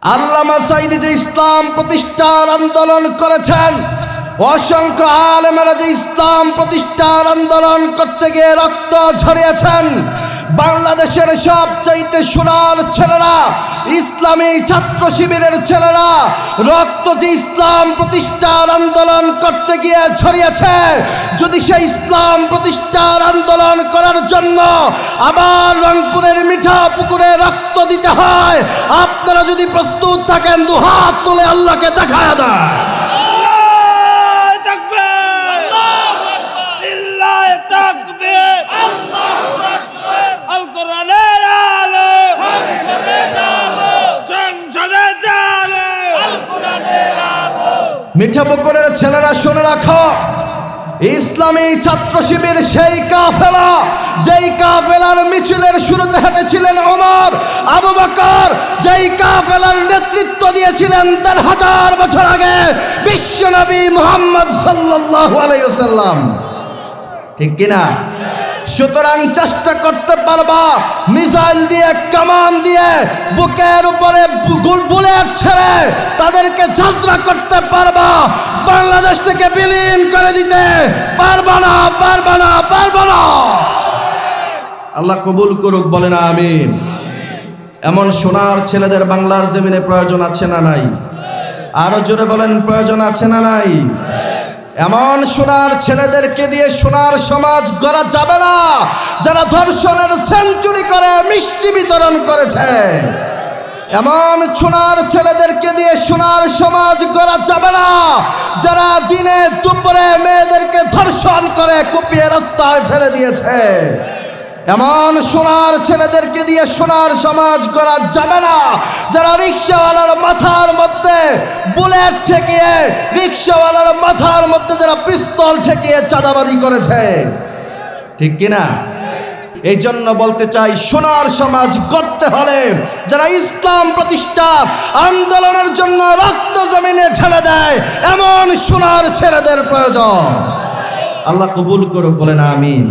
আল্লামা সাঈদী যে ইসলাম প্রতিষ্ঠার আন্দোলন করেছেন, অসংখ্য আলেমেরা যে ইসলাম প্রতিষ্ঠার আন্দোলন করতে গিয়ে রক্ত ঝরিয়েছেন, বাংলাদেশের সবচাইতে সোনার ছেলেরা, ইসলামী ছাত্র শিবিরের ছেলেরা রক্ত যে ইসলাম প্রতিষ্ঠার আন্দোলন করতে গিয়ে ঝরিয়েছে, যদি সেই ইসলাম প্রতিষ্ঠার আন্দোলন করার জন্য আবার রংপুরের মিঠা পুকুরে রক্ত দিতে হয়, আপনারা যদি প্রস্তুত থাকেন দুহাত তুলে আল্লাহকে দেখায় দেয়। মিঠাপুকুরের ছেলেরা শুনে রাখো, ইসলামী ছাত্র শিবির সেই কাফেলা, যেই কাফেলার মিছিলের শুরুতে হেঁটেছিলেন ওমর, আবু বকর, যেই কাফেলার নেতৃত্ব দিয়েছিলেন ১,৫০০ বছর আগে বিশ্বনবী মুহাম্মদ সাল্লাল্লাহু আলাইহি ওয়াসাল্লাম, ঠিক কিনা? সুতরাং চেষ্টা করতে পারবা মিসাইল দিয়ে, কামান দিয়ে বুকের উপরে বুলেট ছেড়ে তাদেরকে ঝাঁঝরা করতে পারবা, বাংলাদেশ থেকে বিলীন করে দিতে পারবা না, পারবা না, পারবা না। আল্লাহ কবুল করুক, বলে না আমিন। এমন সোনার ছেলেদের বাংলার জমিনে প্রয়োজন আছে না নাই? আরো জোরে বলেন, প্রয়োজন আছে না নাই? এমন সোনার ছেলেদেরকে দিয়ে সোনার সমাজ গড়া যাবে না যারা ধর্ষণের সেঞ্চুরি করে মিষ্টি বিতরণ করেছে। এমন সোনার ছেলেদেরকে দিয়ে সোনার সমাজ গড়া যাবে না যারা দিনে দুপুরে মেয়েদেরকে ধর্ষণ করে কুপিয়ে রাস্তায় ফেলে দিয়েছে। এমন সোনার ছেলেদেরকে দিয়ে সোনার সমাজ করা যাবে না যারা রিক্সাওয়ালার মাথার মধ্যে বুলেট ঠেকিয়ে, রিক্সাওয়ালার মাথার মধ্যে যারা পিস্তল ঠেকিয়ে চাঁদাবাজি করেছে, ঠিক কিনা? এই জন্য বলতে চাই, সোনার সমাজ গড়তে হলে যারা ইসলাম প্রতিষ্ঠার আন্দোলনের জন্য রক্ত জমিনে ঢেলে দেয়, এমন সোনার ছেলেদের প্রয়োজন। আল্লাহ কবুল করুক, বলে না আমিন।